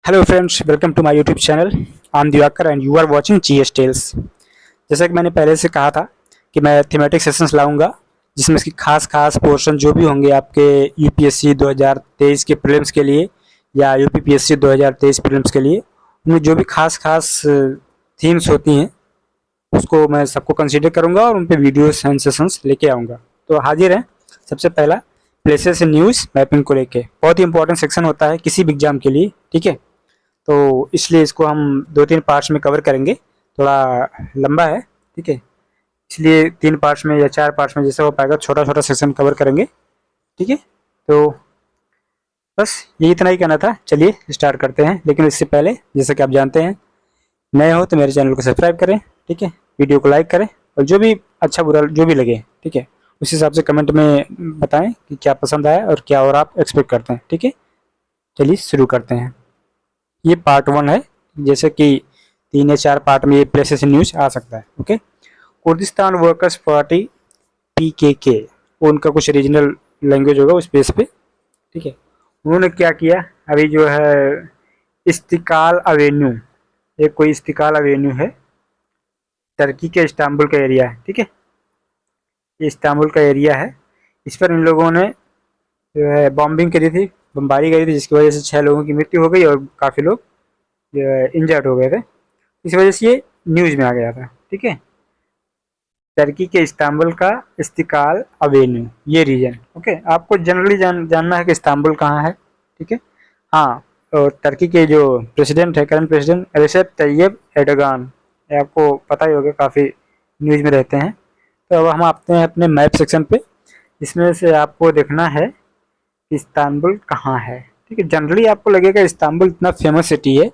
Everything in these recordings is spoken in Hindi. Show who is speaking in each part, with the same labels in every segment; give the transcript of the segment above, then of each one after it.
Speaker 1: Hello friends, welcome to my YouTube channel. I am Diwakar and you are watching GS tales. जैसा कि मैंने पहले से कहा था कि मैं थीमेटिक सेशंस लाऊंगा, जिसमें इसकी खास खास पोर्शन जो भी होंगे आपके यूपीएससी 2023 के प्रीलिम्स के लिए या यूपीपीएससी 2023 प्रीलिम्स के लिए, उनमें जो भी खास खास थीम्स होती हैं उसको मैं सबको कंसीडर करूंगा और उन पे वीडियोस एंड सेशंस लेके आऊँगा। तो हाजिर हैं। सबसे पहला प्लेसेस इन न्यूज़ मैपिंग को लेके बहुत ही इंपॉर्टेंट सेक्शन होता है किसी भी एग्जाम के लिए, ठीक है। तो इसलिए इसको हम 2-3 पार्ट्स में कवर करेंगे। थोड़ा लंबा है, ठीक है, इसलिए 3 पार्ट्स में या 4 पार्ट्स में जैसा हो पाएगा छोटा छोटा सेक्शन कवर करेंगे, ठीक है। तो बस ये इतना ही कहना था। चलिए स्टार्ट करते हैं, लेकिन इससे पहले जैसा कि आप जानते हैं, नए हो तो मेरे चैनल को सब्सक्राइब करें, ठीक है, वीडियो को लाइक करें और जो भी अच्छा बुरा जो भी लगे, ठीक है, उस हिसाब से कमेंट में बताएं कि क्या पसंद आया और क्या और आप एक्सपेक्ट करते हैं, ठीक है। चलिए शुरू करते हैं। ये पार्ट 1 है, जैसे कि 3 या 4 पार्ट में ये प्लेसेस इन न्यूज़ आ सकता है, okay. Kurdistan workers party PKK, उनका कुछ रीजनल लैंग्वेज होगा उस बेस पे, ठीक है। उन्होंने क्या किया, अभी जो है इस्तिकाल अवेन्यू, एक कोई इस्तिकाल अवेन्यू है, टर्की के इस्तांबुल का एरिया है, ठीक है, ये इस्तांबुल का एरिया है। इस पर इन लोगों ने जो है बॉम्बिंग करी थी, बमबारी करी थी, जिसकी वजह से 6 लोगों की मृत्यु हो गई और काफ़ी लोग इंजर्ड हो गए थे। इस वजह से ये न्यूज़ में आ गया था, ठीक है। टर्की के इस्तांबुल का इस्तिकाल अवेन्यू, ये रीजन, ओके। आपको जनरली जानना है कि इस्तांबुल कहाँ है, ठीक है। हाँ, और टर्की के जो प्रेसिडेंट है, current president Recep Tayyip Erdogan, ये आपको पता ही होगा, काफ़ी न्यूज़ में रहते हैं। तो अब हम आते हैं अपने मैप सेक्शन पे, इसमें से आपको देखना है कि इस्तांबुल कहाँ है, ठीक है। जनरली आपको लगेगा इस्तांबुल इतना फेमस सिटी है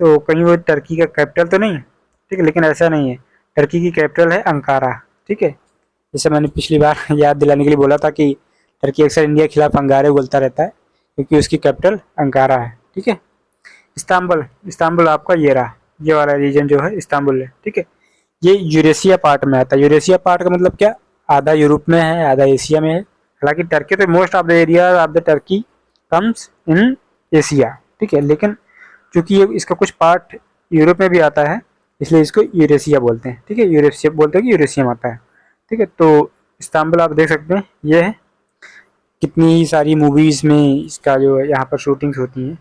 Speaker 1: तो कहीं वो टर्की का कैपिटल तो नहीं, ठीक है, लेकिन ऐसा नहीं है। टर्की की कैपिटल है अंकारा, ठीक है। जैसे मैंने पिछली बार याद दिलाने के लिए बोला था कि टर्की अक्सर इंडिया के खिलाफ अंगारे बोलता रहता है क्योंकि उसकी कैपिटल अंकारा है, ठीक है। इस्तांबुल, इस्तांबुल आपका ये रहा, ये वाला रीजन जो है इस्तांबुल है, ठीक है। ये यूरेशिया पार्ट में आता है। यूरेशिया पार्ट का मतलब क्या, आधा यूरोप में है आधा एशिया में है। हालांकि टर्की तो most of the area of the Turkey comes in Asia, ठीक है, लेकिन चूंकि ये इसका कुछ पार्ट यूरोप में भी आता है इसलिए इसको यूरेशिया बोलते हैं, ठीक है। यूरेशिया बोलते हैं कि यूरेशियम आता है, ठीक है। तो इस्तांबुल आप देख सकते हैं, ये है। कितनी ही सारी मूवीज़ में इसका जो है यहाँ पर शूटिंग्स होती हैं।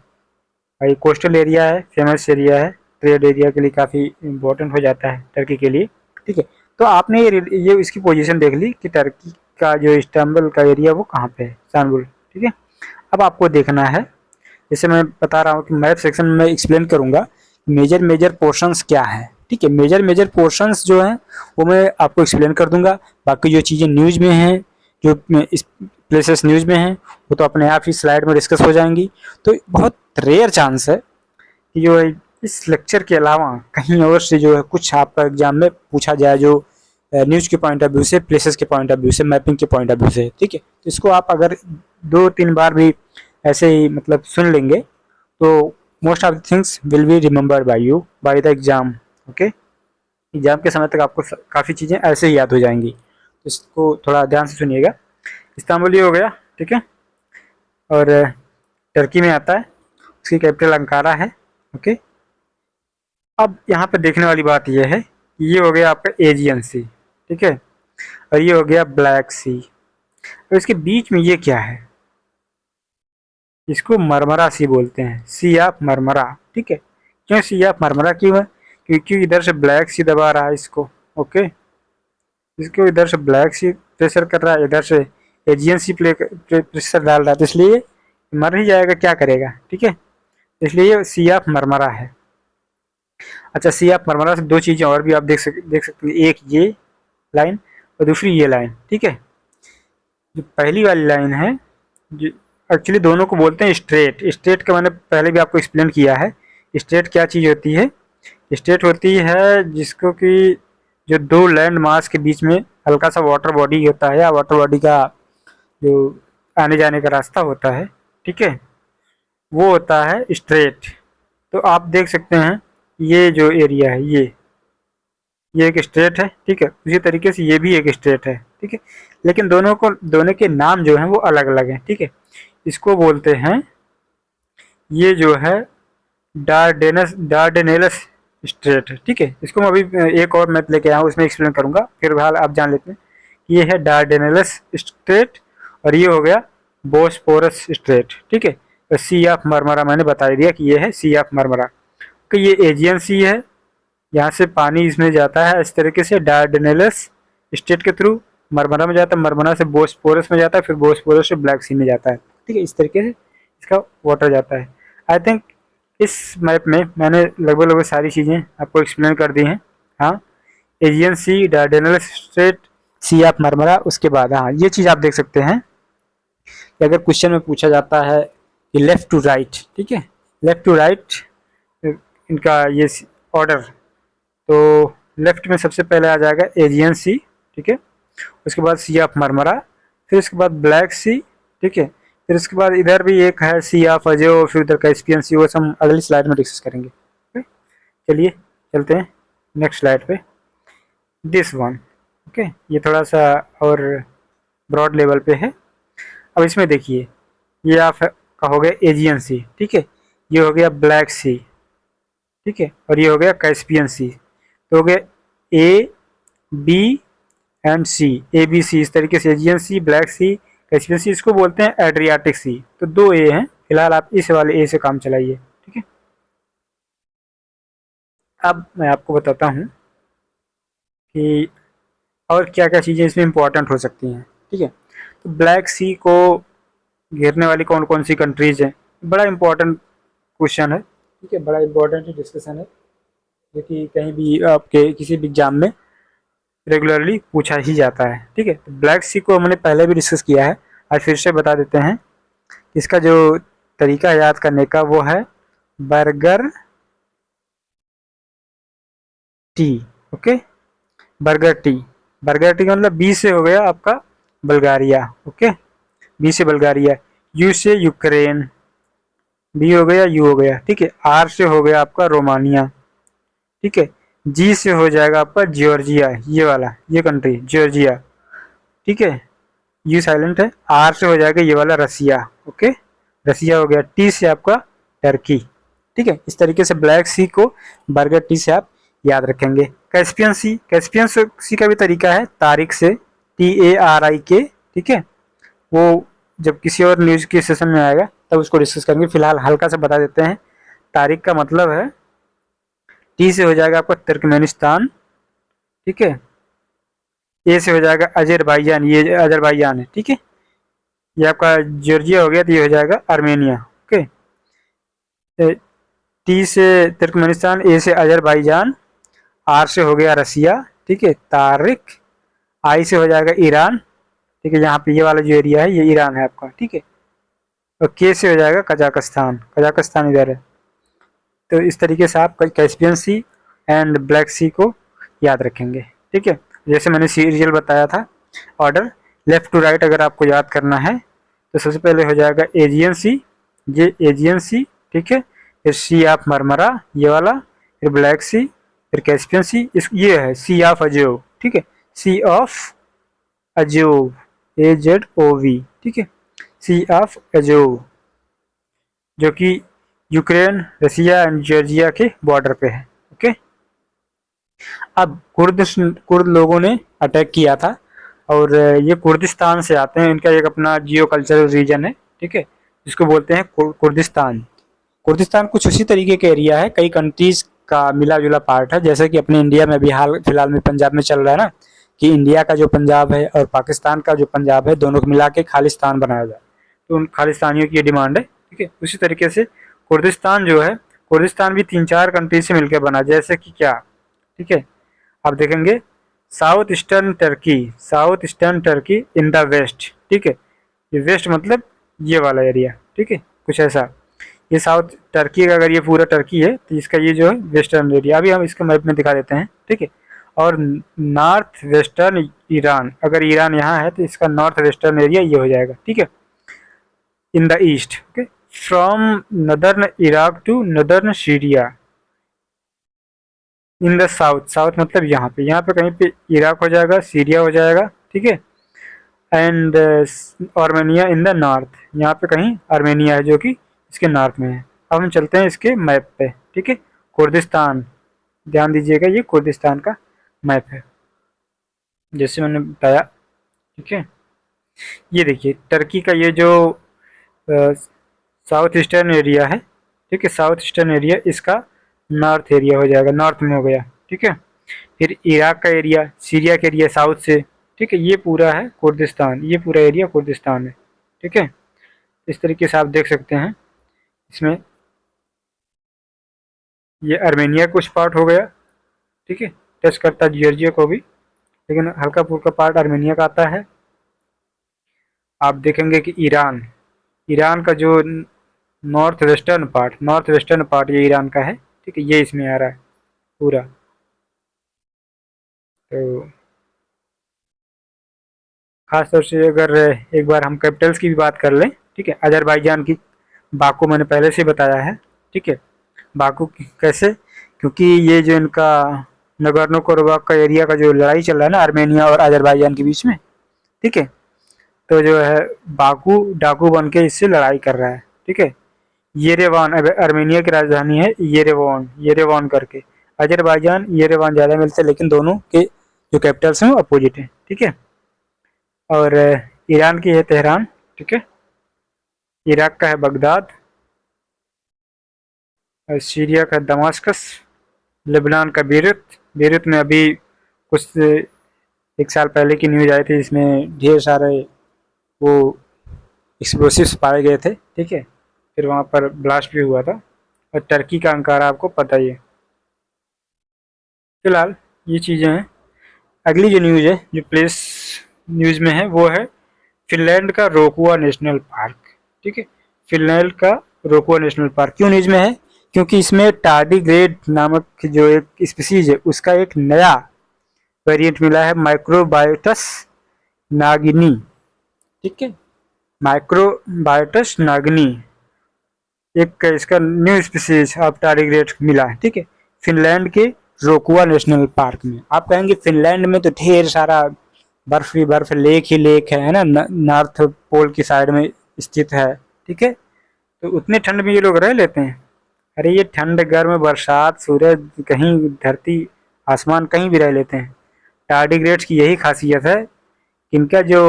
Speaker 1: और ये कोस्टल एरिया है, फेमस एरिया है, ट्रेड एरिया के लिए काफ़ी इम्पोर्टेंट हो जाता है टर्की के लिए, ठीक है। तो आपने ये इसकी पोजीशन देख ली कि टर्की का जो इस्तांबुल का एरिया वो कहाँ पे है, इस्तांबुल, ठीक है। अब आपको देखना है, जैसे मैं बता रहा हूँ कि मैथ सेक्शन में एक्सप्लेन करूँगा मेजर मेजर पोर्शंस क्या है, ठीक है। मेजर मेजर पोर्शंस जो हैं वो मैं आपको एक्सप्लेन कर दूंगा। बाकी जो चीज़ें न्यूज़ में हैं, जो इस प्लेसेस न्यूज़ में हैं, वो तो अपने आप ही स्लाइड में डिस्कस हो जाएंगी। तो बहुत रेयर चांस है कि जो है इस लेक्चर के अलावा कहीं और से जो है कुछ आपका एग्जाम में पूछा जाए जो न्यूज़ के पॉइंट ऑफ व्यू से, प्लेसेस के पॉइंट ऑफ व्यू से, मैपिंग के पॉइंट ऑफ व्यू से, ठीक है। तो इसको आप अगर 2-3 बार भी ऐसे ही मतलब सुन लेंगे तो most of the things will be remembered by you by the exam, okay. Exam के समय तक आपको काफ़ी चीज़ें ऐसे ही याद हो जाएंगी, तो इसको थोड़ा ध्यान से सुनिएगा। इस्तांबुल ये हो गया, ठीक है, और टर्की में आता है, उसकी कैपिटल अंकारा है, ओके। अब यहाँ पे देखने वाली बात यह है कि ये हो गया आपका एजियन सी, ठीक है, और ये हो गया ब्लैक सी, और इसके बीच में ये क्या है, इसको मरमरा सी बोलते हैं, सी ऑफ मरमरा, ठीक है। क्यों सी ऑफ मरमरा क्यों है, क्योंकि इधर से ब्लैक सी दबा रहा है इसको, ओके। इसको इधर से ब्लैक सी प्रेशर कर रहा है, इधर से एजियन सी प्रेशर डाल रहा है, तो इसलिए मर ही जाएगा, क्या करेगा, ठीक है। इसलिए ये सी ऑफ मरमरा है। अच्छा, सी ऑफ मरमरा से 2 चीज़ें और भी आप देख सकते हैं, एक ये लाइन और दूसरी ये लाइन, ठीक है। जो पहली वाली लाइन है, जो एक्चुअली दोनों को बोलते हैं स्ट्रेट। स्ट्रेट का मैंने पहले भी आपको एक्सप्लेन किया है। स्ट्रेट क्या चीज़ होती है, स्ट्रेट होती है जिसको कि जो 2 लैंड मास के बीच में हल्का सा वाटर बॉडी होता है, या वाटर बॉडी का जो आने जाने का रास्ता होता है, ठीक है, वो होता है स्ट्रेट। तो आप देख सकते हैं ये जो एरिया है, ये एक स्ट्रेट है, ठीक है। उसी तरीके से ये भी एक स्ट्रेट है, ठीक है, लेकिन दोनों के नाम जो हैं वो अलग अलग हैं, ठीक है। इसको बोलते हैं, ये जो है डार्डेनेलस स्ट्रेट, ठीक है। इसको मैं अभी एक और मैप लेके आया हूँ, उसमें एक्सप्लेन करूंगा, फिर हाल आप जान लेते हैं। ये है डार्डेनेलस स्ट्रेट और ये हो गया बोस्पोरस स्ट्रेट, ठीक है। तो सी ऑफ मरमरा मैंने बता दिया कि ये है सी ऑफ मरमरा, कि ये एजियन सी है, यहाँ से पानी इसमें जाता है इस तरीके से डार्डेनेलस स्ट्रेट के थ्रू, मरमरा में जाता है, मरमरा से बोस्पोरस में जाता है, फिर बोस्पोरस से ब्लैक सी में जाता है, ठीक है। इस तरीके से इसका वाटर जाता है। आई थिंक इस मैप में मैंने लगभग सारी चीज़ें आपको एक्सप्लेन कर दी हैं। हाँ, Aegean sea, Dardanelles strait, sea of Marmara. उसके बाद हाँ, ये चीज़ आप देख सकते हैं कि अगर क्वेश्चन में पूछा जाता है कि लेफ़्ट टू राइट, ठीक है, लेफ़्ट टू राइट इनका ये ऑर्डर, तो लेफ्ट में सबसे पहले आ जाएगा एजियन सी, ठीक है। उसके बाद सी ऑफ मरमरा, फिर उसके बाद ब्लैक सी, ठीक है। फिर उसके बाद इधर भी एक है सी ऑफ अजो, फिर उधर कैस्पियन सी, वो हम अगली स्लाइड में डिस्कस करेंगे। चलिए चलते हैं नेक्स्ट स्लाइड पे, दिस वन, ओके। ये थोड़ा सा और ब्रॉड लेवल पे है। अब इसमें देखिए, ये आप का हो गया एजियन सी, ठीक है, ये हो गया ब्लैक सी, ठीक है, और ये हो गया कैस्पियन सी। तो हो गया A B and C, A B C, इस तरीके से Aegean Sea, Black Sea, Caspian Sea, इसको बोलते हैं एड्रियाटिक सी। तो दो ए हैं, फिलहाल आप इस वाले ए से काम चलाइए, ठीक है। अब मैं आपको बताता हूँ कि और क्या क्या चीज़ें इसमें इंपॉर्टेंट हो सकती हैं, ठीक है। तो ब्लैक सी को घेरने वाली कौन कौन सी कंट्रीज हैं, बड़ा इंपॉर्टेंट क्वेश्चन है, ठीक है, बड़ा इंपॉर्टेंट डिस्कशन है, जो कि कहीं भी आपके किसी भी एग्जाम में रेगुलरली पूछा ही जाता है, ठीक है। तो ब्लैक सी को हमने पहले भी डिस्कस किया है, आज फिर से बता देते हैं। इसका जो तरीका याद करने का वो है burger T, okay, burger T. Burger T का मतलब बी से हो गया आपका बल्गारिया, ओके, बी से बल्गारिया, यू से यूक्रेन, बी हो गया, यू हो गया, ठीक है। आर से हो गया आपका रोमानिया, ठीक है। जी से हो जाएगा आपका जॉर्जिया, ये वाला, ये कंट्री जॉर्जिया, ठीक है, यू साइलेंट है। आर से हो जाएगा ये वाला रसिया, ओके, रसिया हो गया। टी से आपका टर्की, ठीक है। इस तरीके से ब्लैक सी को बर्गर टी से आप याद रखेंगे। कैस्पियन सी, कैस्पियन सी का भी तरीका है तारिक से, TARIK, ठीक है। वो जब किसी और न्यूज के सेशन में आएगा तब उसको डिस्कस करेंगे, फिलहाल हल्का सा बता देते हैं। तारिक का मतलब है, टी से हो जाएगा आपका तुर्कमेनिस्तान, ठीक है। ए से हो जाएगा अजरबैजान, ये अजरबैजान है, ठीक है। ये आपका जॉर्जिया हो गया, तो ये हो जाएगा आर्मेनिया, ओके। टी से तुर्कमेनिस्तान, ए से अजरबैजान, आर से हो गया रसिया, ठीक है, तारिक। आई से हो जाएगा ईरान, ठीक है, यहाँ पे ये वाला जो एरिया है ये ईरान है आपका, ठीक है। और के से हो जाएगा कजाकिस्तान, कजाकिस्तान इधर है। तो इस तरीके से आप कैस्पियन सी एंड ब्लैक सी को याद रखेंगे, ठीक है। जैसे मैंने सीरियल बताया था ऑर्डर, लेफ्ट टू राइट अगर आपको याद करना है तो सबसे पहले हो जाएगा एजियन सी, ये एजियन सी, ठीक है। फिर सी ऑफ मरमरा, ये वाला, फिर ब्लैक सी, फिर कैस्पियन सी, इस ये है सी ऑफ अजोव, ठीक है, सी ऑफ अजोव, AZOV, ठीक है, सी ऑफ अजोव, जो कि यूक्रेन, रसिया एंड जॉर्जिया के बॉर्डर पे है, ओके। अब कुर्द लोगों ने अटैक किया था, और ये कुर्दिस्तान से आते हैं, इनका एक अपना जियो कल्चरल रीजन है, ठीक है, जिसको बोलते हैं कुर्दिस्तान। कुर्दिस्तान कुछ उसी तरीके का एरिया है, कई कंट्रीज का मिला जुला पार्ट है, जैसे कि अपने इंडिया में भी हाल फिलहाल में पंजाब में चल रहा है ना, कि इंडिया का जो पंजाब है और पाकिस्तान का जो पंजाब है, दोनों को मिला के खालिस्तान बनाया जाए, तो उन खालिस्तानियों की ये डिमांड है, ठीक है। उसी तरीके से कुर्दिस्तान जो है, कुर्दिस्तान भी 3-4 कंट्री से मिलकर बना, जैसे कि क्या, ठीक है, आप देखेंगे south eastern Turkey, south eastern Turkey in the west, ठीक है, ये वेस्ट मतलब ये वाला एरिया, ठीक है, कुछ ऐसा। ये साउथ टर्की का, अगर ये पूरा टर्की है तो इसका ये जो है वेस्टर्न एरिया, अभी हम इसका मैप में दिखा देते हैं, ठीक है। और नॉर्थ वेस्टर्न ईरान, अगर ईरान यहाँ है तो इसका नॉर्थ वेस्टर्न एरिया ये हो जाएगा, ठीक है, in the east, okay. From northern Iraq to northern Syria in the south, south मतलब यहाँ पे कहीं पे इराक हो जाएगा, सीरिया हो जाएगा, ठीक है। And Armenia in the north, यहाँ पे कहीं आर्मेनिया है जो कि इसके नॉर्थ में है, अब हम चलते हैं इसके मैप पे, ठीक है। कुर्दिस्तान, ध्यान दीजिएगा ये कुर्दिस्तान का मैप है, जैसे मैंने बताया, ठीक है। ये देखिए टर्की का ये जो साउथ ईस्टर्न एरिया है, ठीक है, साउथ ईस्टर्न एरिया इसका नॉर्थ एरिया हो जाएगा, नॉर्थ में हो गया, ठीक है। फिर इराक का एरिया, सीरिया का एरिया साउथ से, ठीक है, ये पूरा है कुर्दिस्तान, ये पूरा एरिया कुर्दिस्तान है, ठीक है। इस तरीके से आप देख सकते हैं इसमें। ये अर्मेनिया का कुछ पार्ट हो गया, ठीक है, टच करता है जॉर्जिया को भी, लेकिन हल्का फुल्का पार्ट अर्मेनिया का आता है। आप देखेंगे कि ईरान, ईरान का जो नॉर्थ वेस्टर्न पार्ट ये ईरान का है, ठीक है, ये इसमें आ रहा है पूरा। तो खास तौर से अगर एक बार हम कैपिटल्स की भी बात कर लें, ठीक है, अजरबैजान की बाकू मैंने पहले से बताया है, ठीक है। बाकू कैसे, क्योंकि ये जो इनका नगोर्नो कराबाख का एरिया का जो लड़ाई चल रहा है ना आर्मेनिया और अजरबैजान के बीच में, ठीक है, तो जो है बाकू डाकू बन के इससे लड़ाई कर रहा है, ठीक है। येरेवान अर्मेनिया की राजधानी है, येरेवान, येरेवान करके। अजरबैजान येरेवान ज़्यादा मिलते हैं, लेकिन दोनों के जो कैपिटल्स हैं वो अपोजिट हैं, ठीक है। और ईरान की है तेहरान, ठीक है। इराक का है बगदाद, और सीरिया का दमास्कस, लेबनान का बेरूत, बेरूत में अभी कुछ एक साल पहले की न्यूज़ आई थी, इसमें ढेर सारे वो एक्सप्लोसिव्स पाए गए थे, ठीक है, फिर वहाँ पर ब्लास्ट भी हुआ था। और टर्की का अंकारा आपको पता ही है। फिलहाल ये चीज़ें हैं। अगली जो न्यूज़ है, जो प्लेस न्यूज़ में है, वो है फिनलैंड का रोकुआ नेशनल पार्क, ठीक है। फिनलैंड का रोकुआ नेशनल पार्क क्यों न्यूज़ में है, क्योंकि इसमें टार्डिग्रेड नामक जो एक स्पीसीज है उसका एक नया वेरिएंट मिला है, माइक्रोबायोटस नागिनी, ठीक है, माइक्रोबायोटस नागिनी, एक इसका न्यू स्पीसीज ऑफ टारडिग्रेड मिला है, ठीक है, फिनलैंड के रोकुआ नेशनल पार्क में। आप कहेंगे फिनलैंड में तो ढेर सारा बर्फ ही बर्फ, लेक ही लेक है ना, नॉर्थ पोल की साइड में स्थित है, ठीक है, तो उतने ठंड में ये लोग रह लेते हैं। अरे ये ठंड गर्म बरसात सूरज कहीं धरती आसमान कहीं भी रह लेते हैं। टारडिग्रेड्स की यही खासियत है कि इनका जो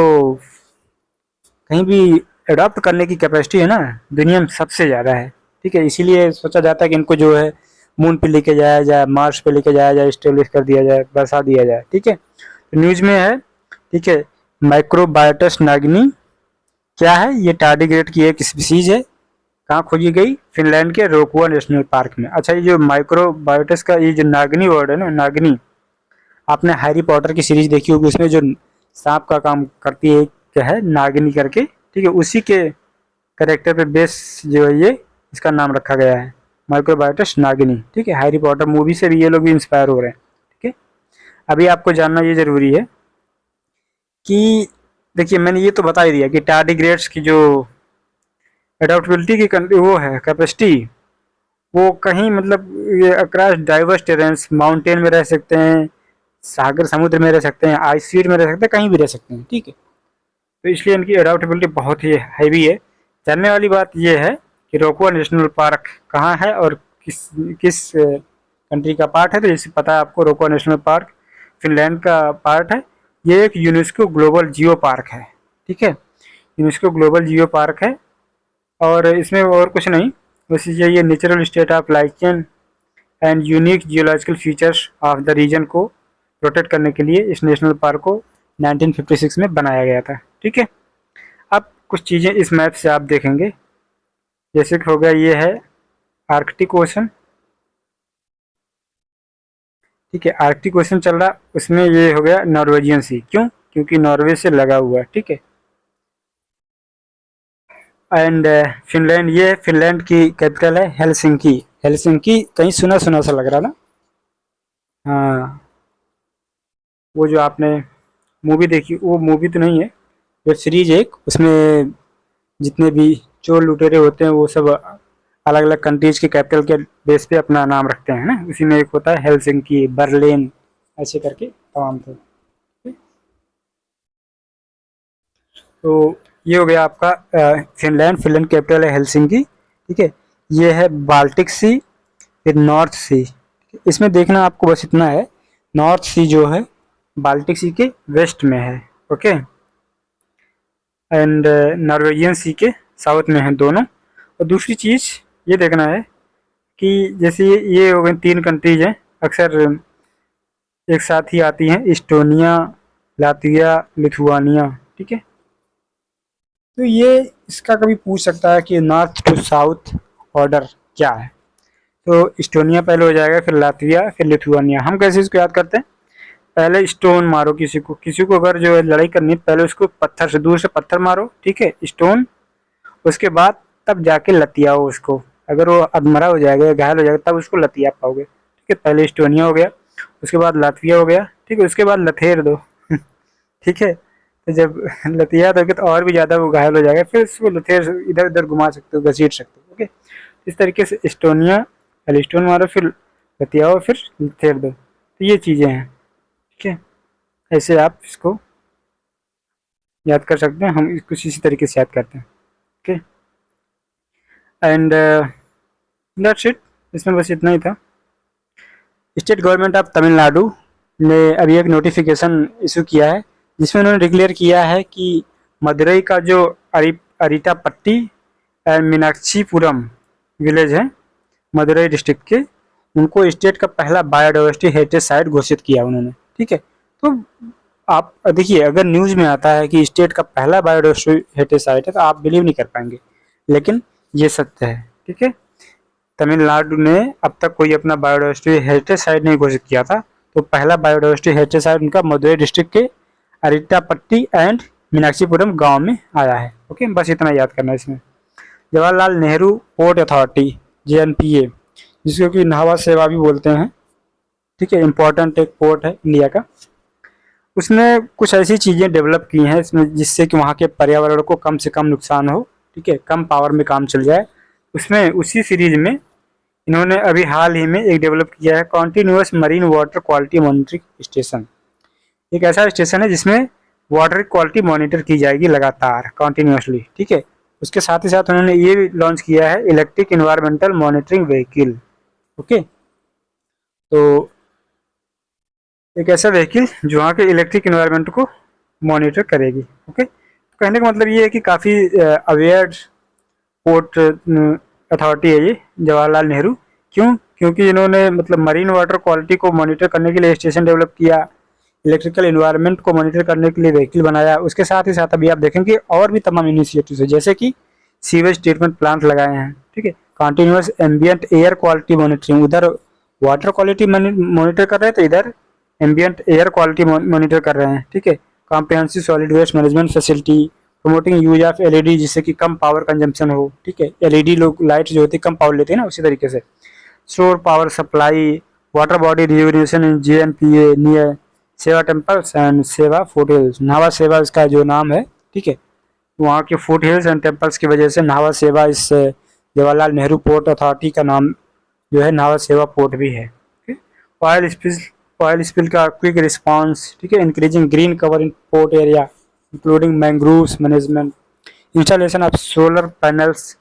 Speaker 1: कहीं भी अडॉप्ट करने की कैपेसिटी है ना, दुनिया में सबसे ज़्यादा है, ठीक है। इसीलिए सोचा जाता है कि इनको जो है मून पे लेके जाया जाए, मार्स पे लेके जाया जाए, स्टेब्लिश कर दिया जाए, बसा दिया जाए, ठीक है। तो न्यूज़ में है, ठीक है, माइक्रोबायोटस नागिनी क्या है, ये टार्डिग्रेड की एक स्पीसीज है। कहाँ खोजी गई, फिनलैंड के रोकुआ नेशनल पार्क में। अच्छा, ये जो माइक्रोबायोटस का ये जो नागिनी वर्ड है ना, नागिनी, आपने हैरी पॉटर की सीरीज देखी होगी, उसमें जो सांप का काम करती है क्या है, नागिनी करके, ठीक है, उसी के करेक्टर पे बेस जो है ये इसका नाम रखा गया है, माइक्रोबायोटस नागिनी, ठीक है। हैरी पॉटर मूवी से भी ये लोग भी इंस्पायर हो रहे हैं, ठीक है। अभी आपको जानना ये जरूरी है कि देखिए मैंने ये तो बता ही दिया कि टार्डिग्रेड्स की जो एडोप्टेबिलिटी की वो है कैपेसिटी, वो कहीं मतलब ये अक्रॉस डाइवर्स टेरेंस, माउंटेन में रह सकते हैं, सागर समुद्र में रह सकते हैं, आइस शीट में रह सकते हैं, कहीं भी रह सकते हैं, ठीक है। तो इसलिए इनकी एडोप्टेबिलिटी बहुत ही हैवी है। जानने वाली बात यह है कि रोकुआ नेशनल पार्क कहाँ है और किस किस कंट्री का पार्ट है। तो जैसे पता है आपको, रोकुआ नेशनल पार्क फिनलैंड का पार्ट है। ये एक यूनेस्को ग्लोबल जियो पार्क है, ठीक है, यूनेस्को ग्लोबल जियो पार्क है। और इसमें और कुछ नहीं, बस ये natural state of lichen and unique geological features of the region को प्रोटेक्ट करने के लिए इस नेशनल पार्क को 1956 में बनाया गया था, ठीक है। अब कुछ चीज़ें इस मैप से आप देखेंगे, जैसे कि हो गया ये है आर्कटिक ओशन, ठीक है, आर्कटिक ओशन चल रहा, उसमें ये हो गया नॉर्वेजियन सी, क्यों, क्योंकि नॉर्वे से लगा हुआ है, ठीक है। एंड फिनलैंड, ये फिनलैंड की कैपिटल है हेलसिंकी। हेलसिंकी कहीं सुना सुना सा लग रहा ना, हाँ, वो जो आपने मूवी देखी, वो मूवी तो नहीं है, वेब सीरीज है एक, उसमें जितने भी चोर लुटेरे होते हैं वो सब अलग अलग कंट्रीज के कैपिटल के बेस पे अपना नाम रखते हैं ना, उसी में एक होता है हेलसिंकी, बर्लिन, ऐसे करके तमाम थे। तो ये हो गया आपका फिनलैंड, फिनलैंड कैपिटल है हेलसिंकी, ठीक है। ये है बाल्टिक सी, फिर नॉर्थ सी। इसमें देखना आपको बस इतना है, नॉर्थ सी जो है बाल्टिक सी के वेस्ट में है, ओके, एंड नॉर्वेजियन सी के साउथ में है दोनों। और दूसरी चीज़ ये देखना है कि जैसे ये हो गए 3 कंट्रीज हैं, अक्सर एक साथ ही आती हैं, इस्टोनिया, लातविया, लिथुआनिया, ठीक है। तो ये इसका कभी पूछ सकता है कि नॉर्थ टू साउथ ऑर्डर क्या है। तो इस्टोनिया पहले हो जाएगा, फिर लातविया, फिर लिथुआनिया। हम कैसे इसको याद करते हैं, पहले स्टोन मारो किसी को अगर जो है लड़ाई करनी है, पहले उसको पत्थर से, दूर से पत्थर मारो, ठीक है, स्टोन। उसके बाद तब जाके लतियाओ उसको। अगर वो अधमरा हो जाएगा, घायल हो जाएगा, तब उसको लतिया पाओगे, ठीक है। पहले इस्टोनिया हो गया, उसके बाद लातविया हो गया, ठीक है, उसके बाद लथेर दो ठीक है। तो जब लतिया दोगे तो और भी ज़्यादा वो घायल हो जाएगा, फिर उसको लथेर इधर उधर घुमा सकते हो, घसीट सकते हो, ओके। इस तरीके से इस्टोनिया, पहले स्टोन मारो, फिर लतियाओ, फिर लथेर दो। तो ये चीज़ें हैं, ठीक है। ऐसे आप इसको याद कर सकते हैं, हम कुछ इसी तरीके से याद करते हैं, ओके। एंड दैट्स इट, इसमें बस इतना ही था। स्टेट गवर्नमेंट ऑफ तमिलनाडु ने अभी एक नोटिफिकेशन इशू किया है, जिसमें उन्होंने डिक्लेयर किया है कि मदुरई का जो अरिटापट्टी एंड मीनाक्षीपुरम विलेज है मदुरई डिस्ट्रिक्ट के, उनको स्टेट का पहला बायोडाइवर्सिटी हेरिटेज साइट घोषित किया उन्होंने, ठीक है। तो आप देखिए, अगर न्यूज़ में आता है कि स्टेट का पहला बायोडाइवर्सिटी हेरिटेज साइट है, तो आप बिलीव नहीं कर पाएंगे, लेकिन ये सत्य है, ठीक है। तमिलनाडु ने अब तक कोई अपना बायोडाइवर्सिटी हेरिटेज साइट नहीं घोषित किया था, तो पहला बायोडाइवर्सिटी हेरिटेज साइट उनका मदुरई डिस्ट्रिक्ट के अरिट्टापट्टी एंड मीनाक्षीपुरम गांव में आया है, ओके। बस इतना याद करना है इसमें। Jawaharlal Nehru port authority, JNPA, जिसको कि नावा सेवा भी बोलते हैं, ठीक है, इम्पोर्टेंट एक पोर्ट है इंडिया का। उसने कुछ ऐसी चीज़ें डेवलप की हैं इसमें, जिससे कि वहाँ के पर्यावरण को कम से कम नुकसान हो, ठीक है, कम पावर में काम चल जाए। उसमें उसी सीरीज में इन्होंने अभी हाल ही में एक डेवलप किया है, continuous marine water quality monitoring station. एक ऐसा स्टेशन है जिसमें वाटर क्वालिटी मॉनिटर की जाएगी लगातार, कॉन्टीन्यूअसली, ठीक है। उसके साथ ही साथ उन्होंने ये भी लॉन्च किया है electric environmental monitoring vehicle, okay. तो एक ऐसा व्हीकल जो वहाँ के इलेक्ट्रिक इन्वायरमेंट को मॉनिटर करेगी, ओके। तो कहने का मतलब ये है कि काफ़ी अवेयर पोर्ट अथॉरिटी है ये जवाहरलाल नेहरू। क्यों? क्योंकि इन्होंने मतलब मरीन वाटर क्वालिटी को मॉनिटर करने के लिए स्टेशन डेवलप किया, इलेक्ट्रिकल इन्वायरमेंट को मॉनिटर करने के लिए व्हीकल बनाया। उसके साथ ही साथ अभी आप देखेंगे और भी तमाम इनिशिएटिव्स है, जैसे कि सीवेज ट्रीटमेंट प्लांट लगाए हैं, ठीक है, continuous ambient air quality monitoring, उधर वाटर क्वालिटी मॉनिटर कर रहे हैं तो इधर एम्बियंट एयर क्वालिटी मॉनिटर कर रहे हैं, ठीक है। Comprehensive solid waste management facility, promoting use of LED, जिससे कि कम पावर कंजम्पशन हो, ठीक है। LED लोग लाइट जो होती है कम पावर लेते हैं ना, उसी तरीके से solar power supply, water body rejuvenation in JNPA near Sheva temples and Sheva foot hills. नावा सेवा इसका जो नाम है, ठीक है, वहाँ के फूट हिल्स एंड टेम्पल्स की वजह से नावा सेवा इस जवाहरलाल नेहरू पोर्ट अथॉरिटी का नाम जो है नावा सेवा पोर्ट भी है, ठीक है। ऑयल स्पिल का क्विक रिस्पांस, ठीक है, increasing green cover in port area including mangroves management, installation of solar panels,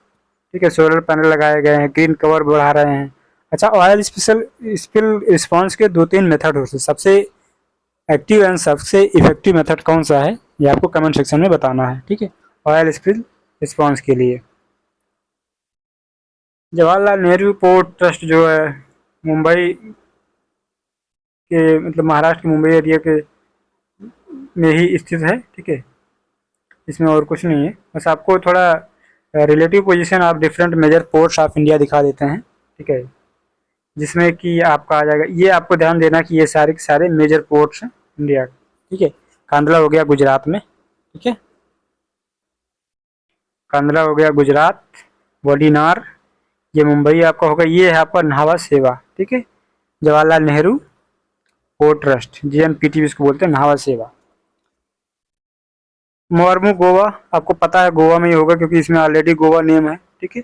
Speaker 1: ठीक है, सोलर पैनल लगाए गए हैं, ग्रीन कवर बढ़ा रहे हैं। अच्छा, ऑयल स्पिल रिस्पांस के 2-3 मेथड होते हैं, सबसे एक्टिव एंड सबसे इफेक्टिव मेथड कौन सा है ये आपको कमेंट सेक्शन में बताना है, ठीक है, ऑयल स्पिल रिस्पांस के लिए। जवाहरलाल नेहरू पोर्ट ट्रस्ट जो है मुंबई के मतलब महाराष्ट्र के मुंबई एरिया के में ही स्थित है, ठीक है। इसमें और कुछ नहीं है, बस आपको थोड़ा relative position of different major ports of India दिखा देते हैं, ठीक है, जिसमें कि आपका आ जाएगा। ये आपको ध्यान देना कि ये सारे के सारे मेजर पोर्ट्स हैं इंडिया, ठीक है। कांडला हो गया गुजरात में, ठीक है, कांडला हो गया गुजरात, वडीनार ये मुंबई आपका होगा, ये है आपका नावा सेवा, ठीक है, Jawaharlal Nehru port trust, JNPT इसको बोलते हैं, नावा सेवा। मोरमू गोवा आपको पता है, गोवा में ही होगा क्योंकि इसमें ऑलरेडी गोवा नेम है, ठीक है।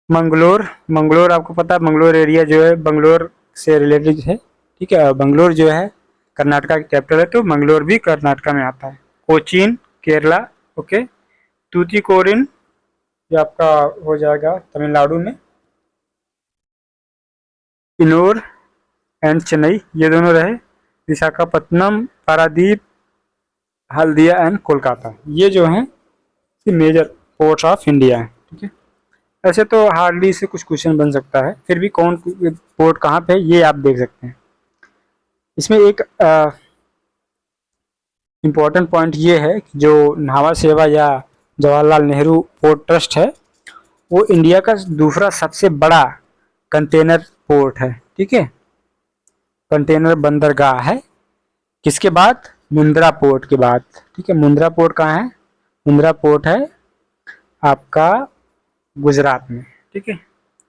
Speaker 1: मंगलोर आपको पता है, मंगलोर एरिया जो है बंगलोर से रिलेटेड है, ठीक है। बंगलोर जो है कर्नाटका की कैपिटल है, तो मंगलोर भी कर्नाटका में आता है। कोचीन केरला, ओके। तूतीकोरिन ये आपका हो जाएगा तमिलनाडु में, इनोर एंड चेन्नई ये दोनों रहे, विशाखापत्तनम, पारादीप, हल्दिया एंड कोलकाता, ये जो हैं मेजर पोर्ट्स ऑफ इंडिया है। ठीक है, ऐसे तो हार्डली से कुछ क्वेश्चन बन सकता है, फिर भी कौन पोर्ट कहाँ पे है ये आप देख सकते हैं। इसमें एक इम्पॉर्टेंट पॉइंट ये है कि जो न्हावा शेवा या जवाहरलाल नेहरू पोर्ट ट्रस्ट है वो इंडिया का दूसरा सबसे बड़ा कंटेनर पोर्ट है। ठीक है, कंटेनर बंदरगाह है, किसके बाद? मुंद्रा पोर्ट के बाद। ठीक है, मुंद्रा पोर्ट कहाँ है? मुंद्रा पोर्ट है आपका गुजरात में। ठीक है,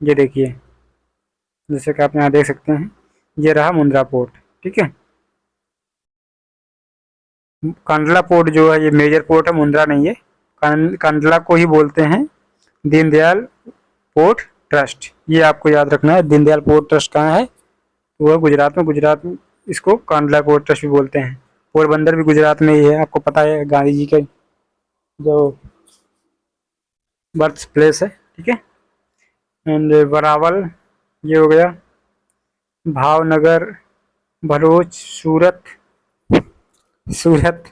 Speaker 1: ये देखिए जैसे कि आप यहाँ देख सकते हैं, ये रहा मुंद्रा पोर्ट। ठीक है, कांडला पोर्ट जो है ये मेजर पोर्ट है, मुंद्रा नहीं है। कांडला को ही बोलते हैं दीनदयाल पोर्ट ट्रस्ट, ये आपको याद रखना है। दीनदयाल पोर्ट ट्रस्ट कहाँ है? वो है गुजरात में। गुजरात में इसको कांडला पोर्ट ट्रस्ट भी बोलते हैं। पोरबंदर भी गुजरात में ही है, आपको पता है गांधी जी के जो बर्थ प्लेस है। ठीक है, एंड वरावल ये हो गया, भावनगर, भरूच, सूरत। सूरत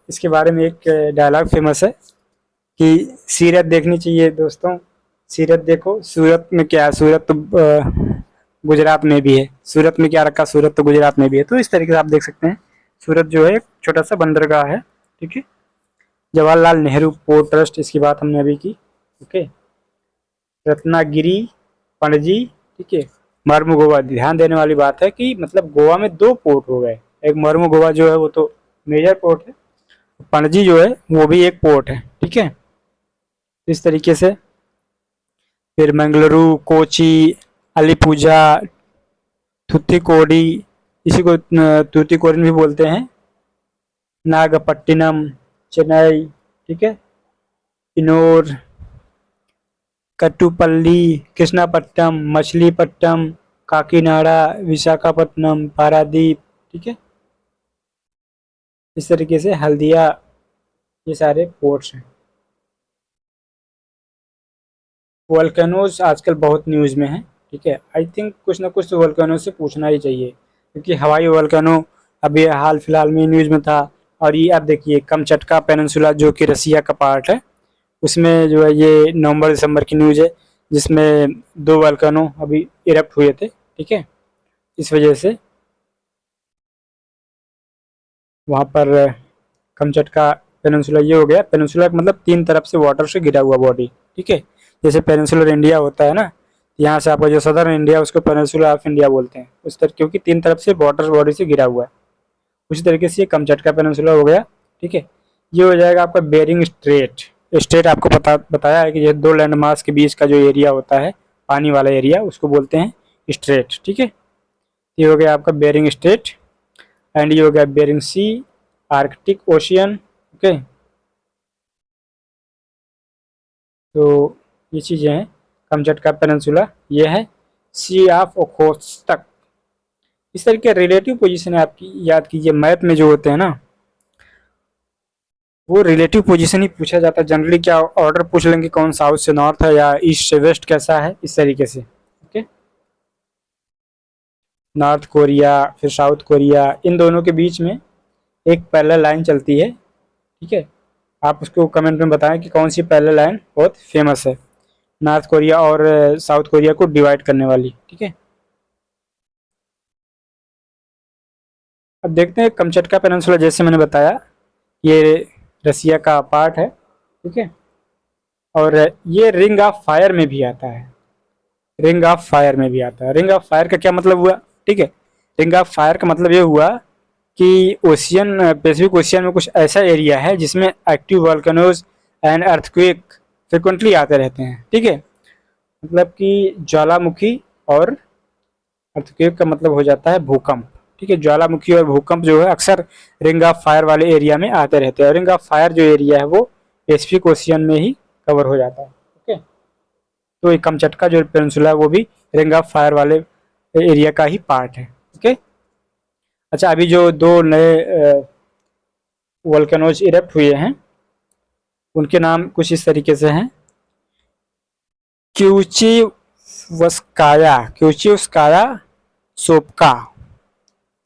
Speaker 1: इसके बारे में एक डायलॉग फेमस है कि सीरत देखनी चाहिए दोस्तों, सीरत देखो सूरत में क्या है, सूरत तो गुजरात में भी है, सूरत में क्या रखा, सूरत तो गुजरात में भी है। तो इस तरीके से आप देख सकते हैं सूरत जो है एक छोटा सा बंदरगाह है। ठीक है, जवाहरलाल नेहरू पोर्ट ट्रस्ट, इसकी बात हमने अभी की। ओके, रत्नागिरी, पणजी। ठीक है, मर्मू गोवा, ध्यान देने वाली बात है कि मतलब गोवा में दो पोर्ट हो गए, एक मर्मू गोवा जो है वो तो मेजर पोर्ट है, पणजी जो है वो भी एक पोर्ट है। ठीक है, इस तरीके से फिर मंगलुरु, कोची, अलीपुजा, थुत्तीकोडी, इसी को तूतीकोरिन भी बोलते हैं, नागपट्टिनम, चेन्नई। ठीक है, इनोर, कट्टुपल्ली, कृष्णापट्टनम, मछलीपट्टनम, काकीनाडा, विशाखापट्टनम, पारादीप। ठीक है, इस तरीके से हल्दिया, ये सारे पोर्ट्स हैं। वोल्केनोज आजकल बहुत न्यूज़ में है। ठीक है, आई थिंक कुछ ना कुछ तो वोल्केनो से पूछना ही चाहिए, क्योंकि हवाई वोल्केनो अभी हाल फिलहाल में न्यूज़ में था। और ये आप देखिए कमचटका पेनिनसुला जो कि रसिया का पार्ट है, उसमें जो है ये नवंबर दिसंबर की न्यूज़ है, जिसमें दो वोल्केनो अभी इरप्ट हुए थे। ठीक है, इस वजह से वहाँ पर कमचटका पेनिनसुला ये हो गया। पेनिनसुला मतलब तीन तरफ से वाटर से घिरा हुआ बॉडी। ठीक है, जैसे पेनिनसुलर इंडिया होता है ना, यहाँ से आपका जो सदर्न इंडिया उसको पेनिनसुला ऑफ इंडिया बोलते हैं, उस तरह, क्योंकि तीन तरफ से वाटर बॉडी से घिरा हुआ है। उसी तरीके से ये कमचटका पेनिनसुला हो गया। ठीक है, ये हो जाएगा आपका बेरिंग स्ट्रेट। स्ट्रेट आपको बताया है कि ये दो लैंड मास के बीच का जो एरिया होता है, पानी वाला एरिया, उसको बोलते हैं स्ट्रेट। ठीक है, ये हो गया आपका बेरिंग स्ट्रेट, एंड ये हो गया बेरिंग सी, आर्कटिक ओशियन। ओके, तो ये चीज़ें हैं। कमचटका पेनिनसुला ये है, सी ऑफ ओखोत्स्क। इस तरह के रिलेटिव पोजीशन है आपकी, याद कीजिए मैप में जो होते हैं ना, वो रिलेटिव पोजीशन ही पूछा जाता है जनरली। क्या ऑर्डर पूछ लेंगे कौन साउथ से नॉर्थ है या ईस्ट से वेस्ट कैसा है, इस तरीके से। ओके, नॉर्थ कोरिया फिर साउथ कोरिया, इन दोनों के बीच में एक पैरेलल लाइन चलती है। ठीक है, आप उसको कमेंट में बताएं कि कौन सी पैरेलल लाइन बहुत फेमस है नॉर्थ कोरिया और साउथ कोरिया को डिवाइड करने वाली। ठीक है, अब देखते हैं कमचटका पेनिनसुला, जैसे मैंने बताया ये रसिया का पार्ट है। ठीक है, और ये रिंग ऑफ फायर में भी आता है, रिंग ऑफ फायर में भी आता है। रिंग ऑफ फायर का क्या मतलब हुआ? ठीक है, रिंग ऑफ फायर का मतलब ये हुआ कि ओशियन, पैसिफिक ओशियन में कुछ ऐसा एरिया है जिसमें active volcanoes and earthquake frequently आते रहते हैं। ठीक है, मतलब कि ज्वालामुखी, और अर्थक्वेक का मतलब हो जाता है भूकंप। ठीक है, ज्वालामुखी और भूकंप जो है अक्सर रिंग ऑफ फायर वाले एरिया में आते रहते हैं। रिंग ऑफ फायर जो एरिया है वो पैसिफिक ओशियन में ही कवर हो जाता है। ओके, तो एक कमचटका जो पेनिनसुला है वो भी रिंग ऑफ फायर वाले एरिया का ही पार्ट है। ओके, अच्छा, अभी जो दो नए वोल्केनोज इरप्ट हुए हैं उनके नाम कुछ इस तरीके से हैं। क्यूचीवस्काया, क्यूचीवस्काया सोपका,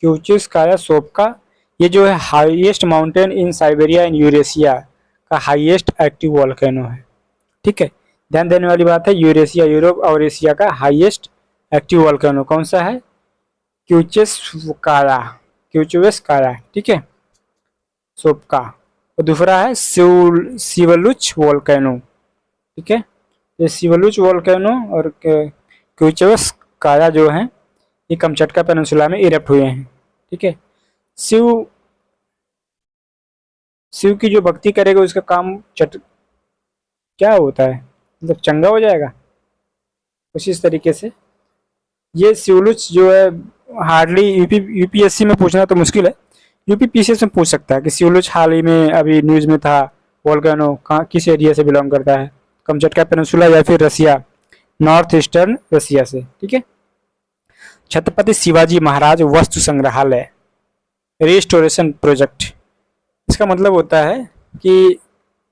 Speaker 1: क्यूचीवस्काया सोपका, ये जो है highest mountain in Siberia in Eurasia का हाईएस्ट एक्टिव वोल्केनो है। ठीक है, ध्यान देने वाली बात है, यूरेशिया यूरोप और एशिया का हाईएस्ट एक्टिव वोल्केनो कौन सा है? क्यूचेस्काया, क्यूचुवेस्काया, ठीक है, सोपका। और दूसरा है सिवलुच वोल्केनो, ठीक है, ये सिवलुच वोल्केनो और क्यूचुवेस्काया जो है ये कमचटका पेनिनसुला में इरप्ट हुए हैं। ठीक है, शिव शिव की जो भक्ति करेगा उसका काम क्या होता है, मतलब चंगा हो जाएगा, कुछ इस तरीके से। ये सिवलुच जो है हार्डली यूपीएससी में पूछना तो मुश्किल है, यूपीपीसीएस में पूछ सकता है कि सिवलुच हाल ही में अभी न्यूज में था, वोल्केनो कहाँ किस एरिया से बिलोंग करता है, कमचटका पेनिनसुला या फिर रसिया, नॉर्थ ईस्टर्न रसिया से। ठीक है, छत्रपति शिवाजी महाराज वस्तु संग्रहालय रिस्टोरेशन प्रोजेक्ट, इसका मतलब होता है कि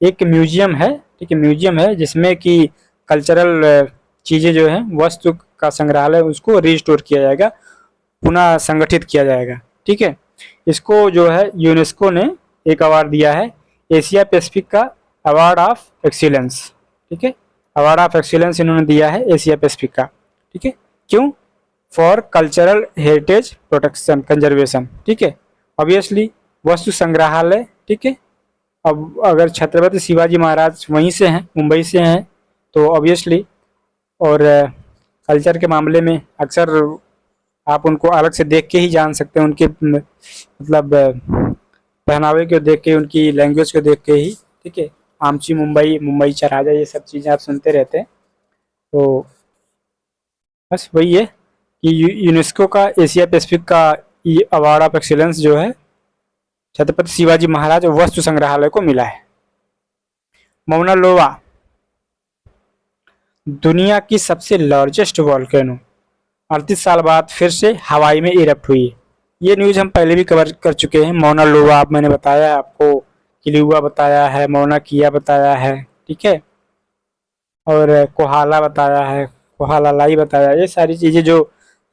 Speaker 1: एक म्यूजियम है, ठीक है, म्यूजियम है जिसमें कि कल्चरल चीज़ें जो हैं, वस्तु का संग्रहालय, उसको रिस्टोर किया जाएगा, पुनः संगठित किया जाएगा। ठीक है, इसको जो है यूनेस्को ने एक अवार्ड दिया है, एशिया पैसिफिक का अवार्ड ऑफ एक्सीलेंस। ठीक है, अवार्ड ऑफ एक्सीलेंस इन्होंने दिया है एशिया पैसिफिक का। ठीक है, क्यों? For cultural heritage protection conservation. ठीक है, ऑब्वियसली वस्तु संग्रहालय। ठीक है, अब अगर छत्रपति शिवाजी महाराज वहीं से हैं, मुंबई से हैं, तो ऑब्वियसली, और कल्चर के मामले में अक्सर आप उनको अलग से देख के ही जान सकते हैं, उनके मतलब पहनावे को देख के, उनकी लैंग्वेज को देख के ही। ठीक है, आमची मुंबई, मुंबई चराजा, ये सब चीज़ें आप सुनते रहते हैं। तो बस वही है कि यूनेस्को का एशिया पैसिफिक का अवार्ड ऑफ एक्सीलेंस जो है छत्रपति शिवाजी महाराज वस्तु संग्रहालय को मिला है। मौना लोवा दुनिया की सबसे लार्जेस्ट वॉल्केनो 38 साल बाद फिर से हवाई में इरप्ट हुई है। ये न्यूज़ हम पहले भी कवर कर चुके हैं। मौना लोवा आप मैंने बताया आपको, किलिउआ बताया है, मौना किया बताया है, ठीक है, और कोहाला बताया है, कोहाला लाई बताया, ये सारी चीज़ें जो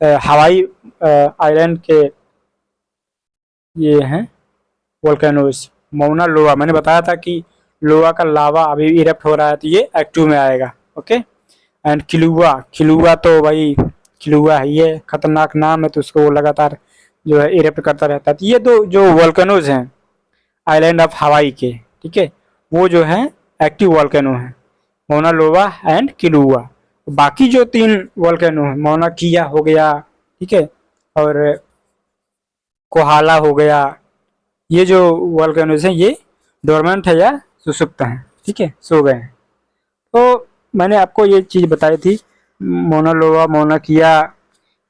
Speaker 1: हवाई आइलैंड के ये हैं वोल्केनोज। मौना लोवा मैंने बताया था कि लोवा का लावा अभी इरप्ट हो रहा है, तो ये एक्टिव में आएगा। ओके, एंड किलुआ, किलुआ तो भाई किलुआ है, ये खतरनाक नाम है, तो उसको वो लगातार जो है इरप्ट करता रहता है। तो ये दो जो वोल्केनोज हैं आइलैंड ऑफ हवाई के, ठीक है, वो जो है एक्टिव वोल्केनो है, मौना लोवा एंड किलुआ। बाकी जो 3 वोल्केनो है, मौना किया हो गया, ठीक है, और कोहाला हो गया, ये जो वोल्केनोज हैं ये डोरमेंट है या सुसुप्त हैं, ठीक है, सो गए हैं। तो मैंने आपको ये चीज़ बताई थी, मौना लोवा, मौना किया,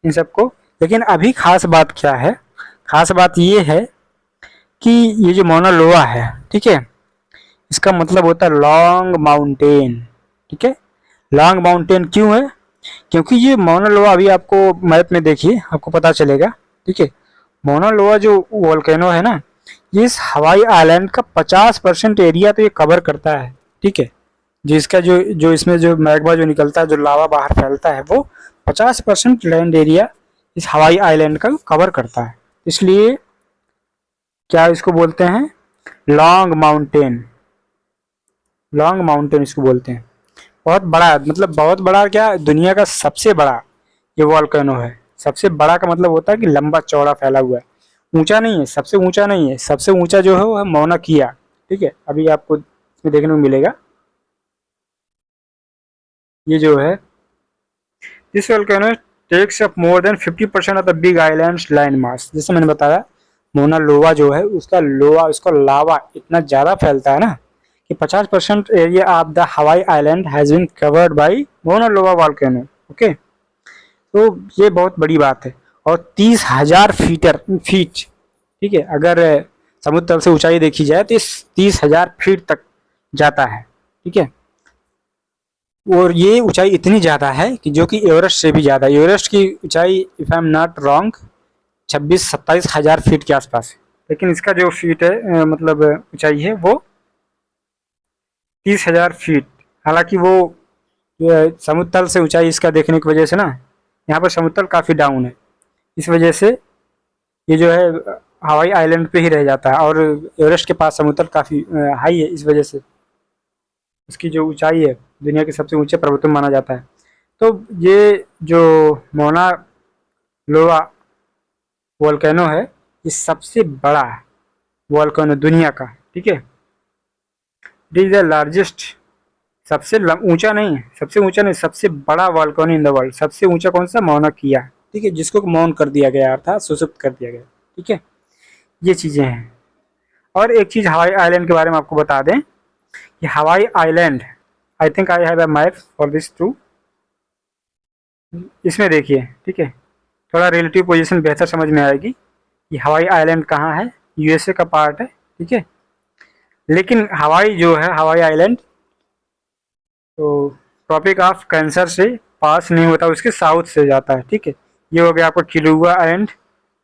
Speaker 1: इन सबको। लेकिन अभी खास बात क्या है? खास बात ये है कि ये जो मौना लोवा है, ठीक है, इसका मतलब होता है लॉन्ग माउंटेन। ठीक है, लॉन्ग माउंटेन क्यों है? क्योंकि ये मौना लोवा अभी आपको मैप में देखिए, आपको पता चलेगा। ठीक है, मौना लोवा जो वोल्केनो है ना, ये इस हवाई आइलैंड का 50% एरिया तो ये कवर करता है। ठीक है, जिसका जो जो इसमें जो मैग्मा जो निकलता है, जो लावा बाहर फैलता है, वो 50% लैंड एरिया इस हवाई आइलैंड का कवर करता है। इसलिए क्या इसको बोलते हैं? लॉन्ग माउंटेन, लॉन्ग माउंटेन इसको बोलते हैं। बहुत बड़ा, मतलब बहुत बड़ा, क्या दुनिया का सबसे बड़ा ये वोल्केनो है। सबसे बड़ा का मतलब होता है कि लंबा चौड़ा फैला हुआ है, ऊंचा नहीं है, सबसे ऊंचा नहीं है। सबसे ऊंचा जो है वो है मौना किया। ठीक है, अभी आपको इसमें देखने को मिलेगा, ये जो है this volcano takes up more than 50% of the big island's land mass. जैसे मैंने बताया, मोना लोवा जो है उसका लोवा, उसका लावा इतना ज़्यादा फैलता है ना कि 50% area of the Hawaii island has been covered by Mauna Loa volcano. Okay, तो ये बहुत बड़ी बात है। और 30,000 फीट, ठीक है, अगर समुद्र तल से ऊंचाई देखी जाए तो 30,000 फीट तक जाता है। ठीक है, और ये ऊंचाई इतनी ज़्यादा है कि जो कि एवरेस्ट से भी ज़्यादा। एवरेस्ट की ऊंचाई if I am not wrong 26-27 हज़ार फीट के आसपास है, लेकिन इसका जो फीट है मतलब ऊंचाई है वो 30,000 फीट। हालांकि वो समुद्र तल से ऊंचाई इसका देखने की वजह से ना, यहाँ पर समुद्र तल काफ़ी डाउन है, इस वजह से ये जो है हवाई आइलैंड पे ही रह जाता है। और एवरेस्ट के पास समुद्र तल काफ़ी हाई है, इस वजह से उसकी जो ऊंचाई है दुनिया के सबसे ऊंचे पर्वतों में माना जाता है। तो ये जो मोना लोआ वोल्केनो है, ये सबसे बड़ा वोल्केनो दुनिया का, ठीक है। इट इज द लार्जेस्ट, सबसे ऊंचा नहीं, सबसे ऊंचा नहीं, सबसे बड़ा वोल्केनो इन द वर्ल्ड। सबसे ऊंचा कौन सा? मौना किया, ठीक है, जिसको मौन कर दिया गया, अर्थात सुसुप्त कर दिया गया, ठीक है। ये चीजें हैं। और एक चीज हवाई आइलैंड के बारे में आपको बता दें कि Hawaii island, I think I have a map for this too. इसमें देखिए, ठीक है, थोड़ा रिलेटिव पोजीशन बेहतर समझ में आएगी कि हवाई आइलैंड कहाँ है। यूएसए का पार्ट है, ठीक है, लेकिन हवाई जो है, हवाई आइलैंड तो ट्रॉपिक ऑफ कैंसर से पास नहीं होता, उसके साउथ से जाता है, ठीक है। ये हो गया आपका किलुआ एंड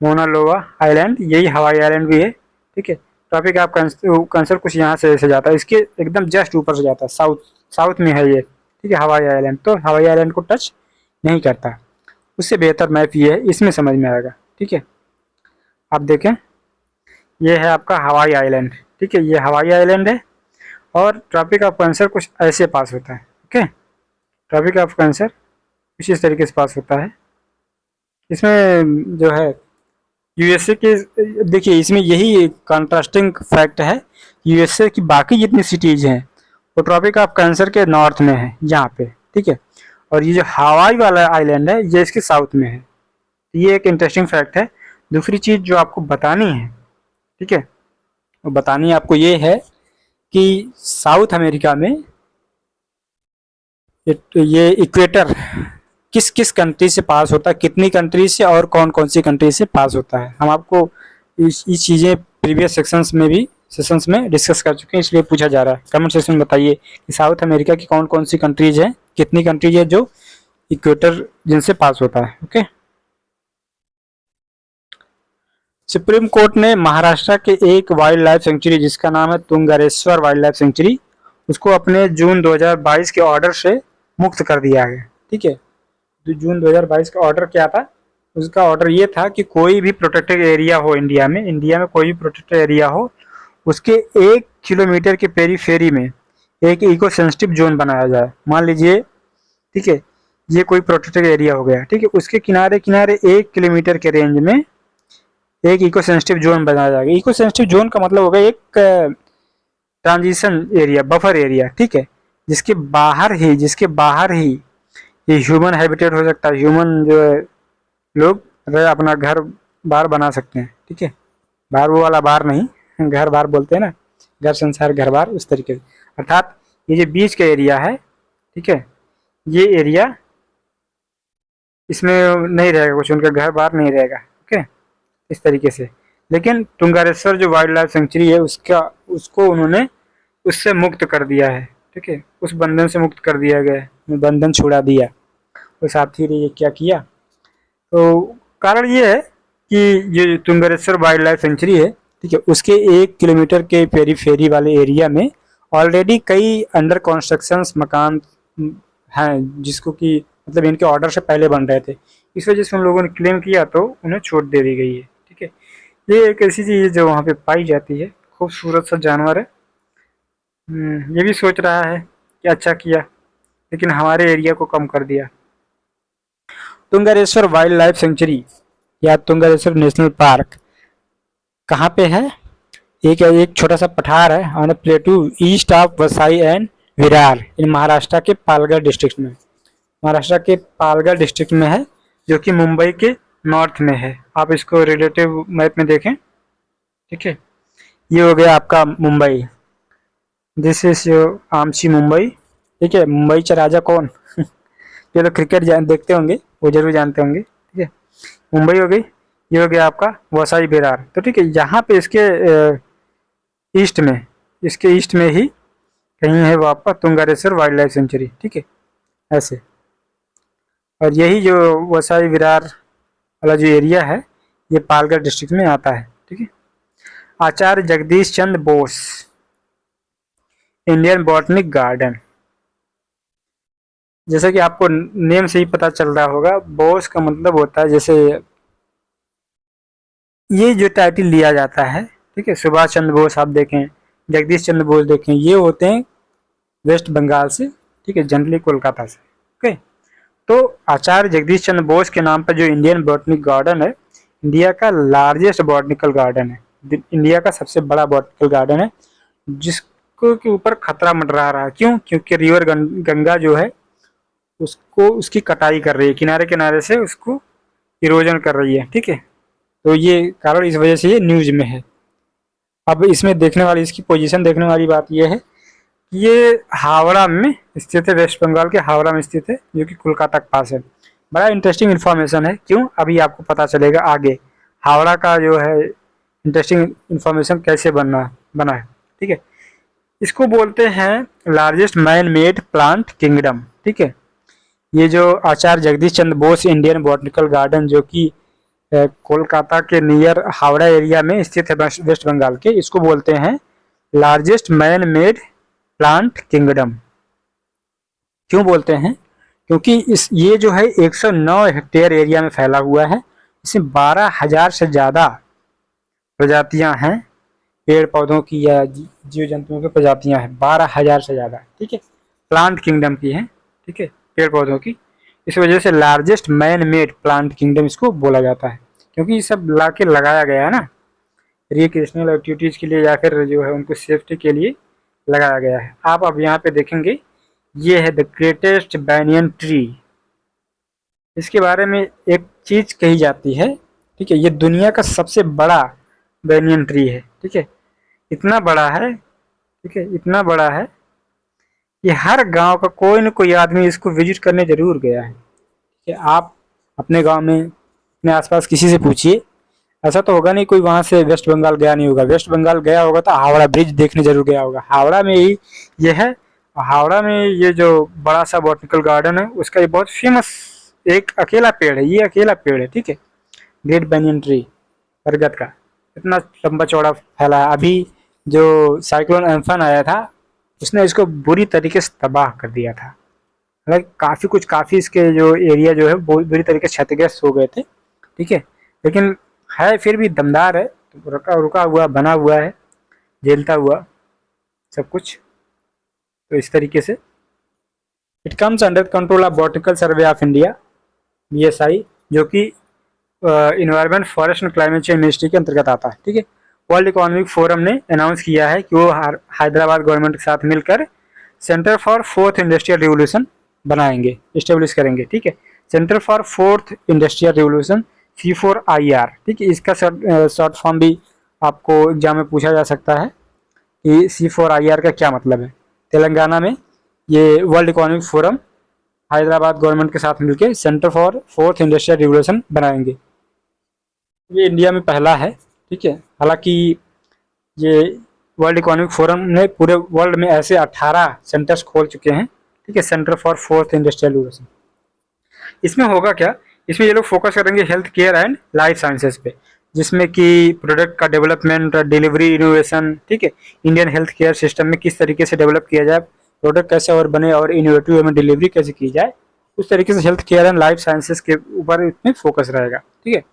Speaker 1: मोना लोआ आइलैंड, यही हवाई आइलैंड भी है, ठीक है। ट्रॉपिक ऑफ कैंसर कुछ यहाँ से ऐसे जाता है, इसके एकदम जस्ट ऊपर से जाता है, साउथ साउथ में है ये, ठीक है, हवाई आइलैंड। तो हवाई आइलैंड को टच नहीं करता। उससे बेहतर मैप ये है, इसमें समझ में आएगा, ठीक है। आप देखें, ये है आपका हवाई आइलैंड, ठीक है, ये हवाई आइलैंड है। और ट्रॉपिक ऑफ कैंसर कुछ ऐसे पास होता है, ओके। ट्रॉपिक ऑफ कैंसर कुछ इस तरीके से पास होता है। इसमें जो है यूएसए के, देखिए इसमें यही कंट्रास्टिंग फैक्ट है, यूएसए की बाकी जितनी सिटीज़ हैं वो ट्रॉपिक ऑफ कैंसर के नॉर्थ में है, यहाँ पे, ठीक है। और ये जो हवाई वाला आइलैंड है ये इसके साउथ में है। ये एक इंटरेस्टिंग फैक्ट है। दूसरी चीज़ जो आपको बतानी है, ठीक है, वो बतानी आपको ये है कि साउथ अमेरिका में ये इक्वेटर किस किस कंट्री से पास होता है, कितनी कंट्री से और कौन कौन सी कंट्री से पास होता है। हम आपको इस चीज़ें प्रीवियस सेशंस में डिस्कस कर चुके हैं, इसलिए पूछा जा रहा है। कमेंट सेक्शन में बताइए कि साउथ अमेरिका की कौन कौन सी कंट्रीज हैं, कितनी कंट्रीज है जो इक्वेटर जिनसे पास होता है, ओके। सुप्रीम कोर्ट ने महाराष्ट्र के एक वाइल्ड लाइफ सेंचुरी जिसका नाम है तुंगरेश्वर वाइल्ड लाइफ सेंचुरी, उसको अपने जून 2022 के ऑर्डर से मुक्त कर दिया है, ठीक है। तो जून 2022 का ऑर्डर क्या था? उसका ऑर्डर ये था कि कोई भी प्रोटेक्टेड एरिया हो इंडिया में कोई भी प्रोटेक्टेड एरिया हो, उसके 1 किलोमीटर के पेरीफेरी में एक इको सेंसिटिव जोन बनाया जाए। मान लीजिए, ठीक है, ये कोई प्रोटेक्टेड एरिया हो गया, ठीक है, उसके किनारे किनारे 1 किलोमीटर के रेंज में एक इको सेंसिटिव जोन बनाया जाएगा। इको सेंसिटिव जोन का मतलब होगा एक ट्रांजिशन एरिया, बफर एरिया, ठीक है, जिसके बाहर ही ये ह्यूमन हैबिटेट हो सकता है। ह्यूमन जो है लोग अपना घर बार बना सकते हैं, ठीक है। बार वो वाला बार नहीं, घर बार बोलते हैं ना, घर संसार घर बार, उस तरीके से। अर्थात ये जो बीच का एरिया है, ठीक है, ये एरिया इसमें नहीं रहेगा कुछ, उनका घर बार नहीं रहेगा, ओके, इस तरीके से। लेकिन तुंगारेश्वर जो वाइल्ड लाइफ सेंचुरी है उसको उन्होंने उससे मुक्त कर दिया है, ठीक है, उस बंधन से मुक्त कर दिया गया है, बंधन छुड़ा दिया। तो साथी ने ये क्या किया? तो कारण ये है कि ये तुंगरेश्वर वाइल्ड लाइफ सेंचुरी है, ठीक है, उसके 1 किलोमीटर के पेरीफेरी वाले एरिया में ऑलरेडी कई अंडर कंस्ट्रक्शन मकान हैं, जिसको कि मतलब इनके ऑर्डर से पहले बन रहे थे। इस वजह से उन लोगों ने क्लेम किया तो उन्हें छूट दे दी गई है, ठीक है। ये एक ऐसी चीज़ है जो वहाँ पे पाई जाती है, खूबसूरत सा जानवर है। ये भी सोच रहा है कि अच्छा किया, लेकिन हमारे एरिया को कम कर दिया। तुंगरेश्वर वाइल्ड लाइफ सेंचुरी या तुंगरेश्वर नेशनल पार्क कहाँ पे है? एक छोटा सा पठार है on plateau east of Vasai and Virar in Maharashtra के पालघर डिस्ट्रिक्ट में। महाराष्ट्र के पालघर डिस्ट्रिक्ट में है, जो कि मुंबई के नॉर्थ में है। आप इसको रिलेटिव मैप में देखें, ठीक है। ये हो गया आपका मुंबई, दिस इज योर आमची मुंबई, ठीक है। मुंबई चा राजा कौन? ये लोग क्रिकेट देखते होंगे, वो जरूर जानते होंगे, ठीक है। मुंबई हो गई, ये हो गया आपका वसाई विरार। तो ठीक है, यहाँ पे इसके ईस्ट में ही कहीं है वो आपका तुंगारेश्वर वाइल्ड लाइफ सेंचुरी, ठीक है, ऐसे। और यही जो वसाई विरार वाला जो एरिया है ये पालघर डिस्ट्रिक्ट में आता है, ठीक है। आचार्य Jagdish Chandra Bose, Indian botanic garden. जैसा कि आपको नेम से ही पता चल रहा होगा, बोस का मतलब होता है, जैसे ये जो टाइटल लिया जाता है, ठीक है, सुभाष चंद्र बोस आप देखें, जगदीश चंद्र बोस देखें, ये होते हैं वेस्ट बंगाल से, ठीक है, जनरली कोलकाता से। ओके, तो आचार्य जगदीश चंद्र बोस के नाम पर जो इंडियन बॉटनिक गार्डन है, इंडिया का लार्जेस्ट बॉटनिकल गार्डन है, इंडिया का सबसे बड़ा बॉटनिकल गार्डन है, जिसको के ऊपर खतरा मंडरा रहा है। क्यों? क्योंकि रिवर गंगा जो है उसको, उसकी कटाई कर रही है, किनारे किनारे से उसको इरोजन कर रही है, ठीक है। तो ये कारण, इस वजह से ये न्यूज में है। अब इसमें देखने वाली, इसकी पोजीशन देखने वाली बात ये है कि ये हावड़ा में स्थित है, वेस्ट बंगाल के हावड़ा में स्थित है, जो कि कोलकाता के पास है। बड़ा इंटरेस्टिंग इन्फॉर्मेशन है। क्यों? अभी आपको पता चलेगा आगे हावड़ा का जो है इंटरेस्टिंग इन्फॉर्मेशन कैसे बना है, ठीक है। इसको बोलते हैं largest man made plant kingdom, ठीक है। ये जो आचार्य Jagdish Chandra Bose Indian botanical garden, जो कि कोलकाता के नियर हावड़ा एरिया में स्थित है, वेस्ट बंगाल के, इसको बोलते हैं largest man made plant kingdom. क्यों बोलते हैं? क्योंकि ये जो है 109 हेक्टेयर एरिया में फैला हुआ है। इसमें 12,000 से ज़्यादा प्रजातियां हैं, पेड़ पौधों की या जीव जंतुओं की प्रजातियां हैं, 12,000 से ज़्यादा, ठीक है। प्लांट किंगडम की है, ठीक है, पेड़ पौधों की। इस वजह से largest man made plant kingdom इसको बोला जाता है, क्योंकि ये सब ला के लगाया गया है ना, रिक्रिएशनल एक्टिविटीज़ के लिए या फिर जो है उनको सेफ्टी के लिए लगाया गया है। आप अब यहाँ पे देखेंगे, ये है द ग्रेटेस्ट बैनियन ट्री। इसके बारे में एक चीज कही जाती है, ठीक है, ये दुनिया का सबसे बड़ा बैनियन ट्री है, ठीक है। इतना बड़ा है, ठीक है, इतना बड़ा है कि हर गांव का कोई न कोई आदमी इसको विजिट करने जरूर गया है, ठीक है। आप अपने गांव में, अपने आसपास किसी से पूछिए, ऐसा तो होगा नहीं कोई वहां से वेस्ट बंगाल गया नहीं होगा। वेस्ट बंगाल गया होगा तो हावड़ा ब्रिज देखने जरूर गया होगा। हावड़ा में ही ये है। हावड़ा में ये जो बड़ा सा बॉटनिकल गार्डन है, उसका ये बहुत फेमस एक अकेला पेड़ है, ये अकेला पेड़ है, ठीक है, ग्रेट बैनियन ट्री, बरगद का, इतना लंबा चौड़ा फैला है। अभी जो साइक्लोन एम्फन आया था, उसने इसको बुरी तरीके से तबाह कर दिया था। हालांकि काफ़ी इसके जो एरिया जो है बहुत बुरी तरीके से क्षतिग्रस्त हो गए थे, ठीक है, लेकिन है फिर भी दमदार है, तो रुका हुआ बना हुआ है, झेलता हुआ सब कुछ। तो इस तरीके से it comes under control of botanical survey of India, BSI, जो कि environment forest and climate change ministry के अंतर्गत आता है, ठीक है। वर्ल्ड इकोनॉमिक फोरम ने अनाउंस किया है कि वो हैदराबाद गवर्नमेंट के साथ मिलकर centre for fourth industrial revolution बनाएंगे, इस्टेब्लिश करेंगे, ठीक है। Centre for fourth industrial revolution, C4IR, ठीक है। इसका शॉर्ट फॉर्म भी आपको एग्जाम में पूछा जा सकता है कि C4IR का क्या मतलब है। तेलंगाना में ये world Economic forum Hyderabad government के साथ मिलकर centre for fourth industrial revolution बनाएंगे। ये इंडिया में पहला है, ठीक है। हालांकि ये वर्ल्ड इकोनॉमिक फोरम ने पूरे वर्ल्ड में ऐसे 18 सेंटर्स खोल चुके हैं, ठीक है, centre for fourth industrial revolution. इसमें होगा क्या? इसमें ये लोग फोकस करेंगे health care and life sciences पे, जिसमें कि प्रोडक्ट का डेवलपमेंट, डिलीवरी, इनोवेशन, ठीक है, इंडियन हेल्थ केयर सिस्टम में किस तरीके से डेवलप किया जाए, प्रोडक्ट कैसे और बने और इनोवेटिव में डिलीवरी कैसे की जाए, उस तरीके से health care and life sciences के ऊपर इसमें फोकस रहेगा, ठीक है।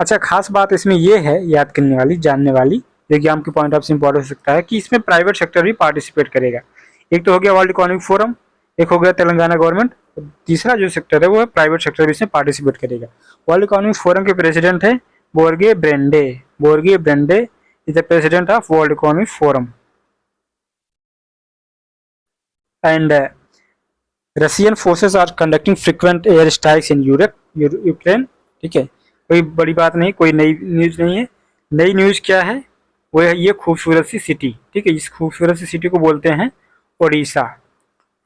Speaker 1: अच्छा, खास बात इसमें यह है याद करने वाली, जानने वाली, जो एग्जाम के पॉइंट ऑफ से इंपॉर्टेंट हो सकता है, कि इसमें प्राइवेट सेक्टर भी पार्टिसिपेट करेगा। एक तो हो गया वर्ल्ड इकोनॉमिक फोरम, एक हो गया तेलंगाना गवर्नमेंट, तीसरा जो सेक्टर है वो है प्राइवेट सेक्टर भी इसमें पार्टिसिपेट करेगा। वर्ल्ड इकोनॉमिक फोरम के प्रेसिडेंट है Borge Brende. Borge Brende is the president of World Economic Forum. And Russian forces are conducting frequent air strikes in Europe, Ukraine, ठीक है। कोई बड़ी बात नहीं, कोई नई न्यूज़ नहीं है। नई न्यूज़ क्या है? वो है ये खूबसूरत सी सिटी, ठीक है। इस खूबसूरत सी सिटी को बोलते हैं ओडिशा।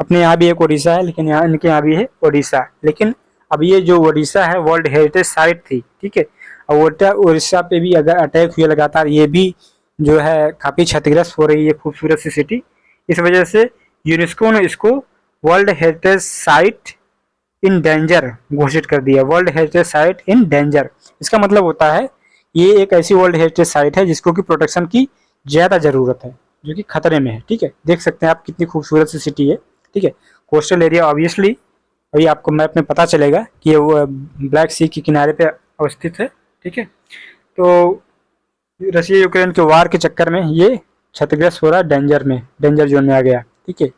Speaker 1: अपने यहाँ भी एक ओडिशा है, लेकिन यहाँ इनके यहाँ भी है ओडिशा। लेकिन अब ये जो ओडिशा है वर्ल्ड हेरिटेज साइट थी, ठीक है। और ओडिशा पे भी अगर अटैक हुए लगातार, ये भी जो है काफ़ी क्षतिग्रस्त हो रही है खूबसूरत सी सिटी। इस वजह से यूनेस्को ने इसको world heritage site in danger घोषित कर दिया। World heritage site in danger, इसका मतलब होता है ये एक ऐसी वर्ल्ड हेरिटेज साइट है जिसको कि प्रोटेक्शन की ज़्यादा ज़रूरत है, जो कि खतरे में है। ठीक है, देख सकते हैं आप कितनी खूबसूरत सी सिटी है। ठीक है, कोस्टल एरिया ऑब्वियसली अभी आपको मैप में पता चलेगा कि ये वो ब्लैक सी के किनारे पे अवस्थित है। ठीक है, तो रशिया यूक्रेन के वार के चक्कर में ये क्षतिग्रस्त हो रहा है, डेंजर जोन में आ गया। ठीक है,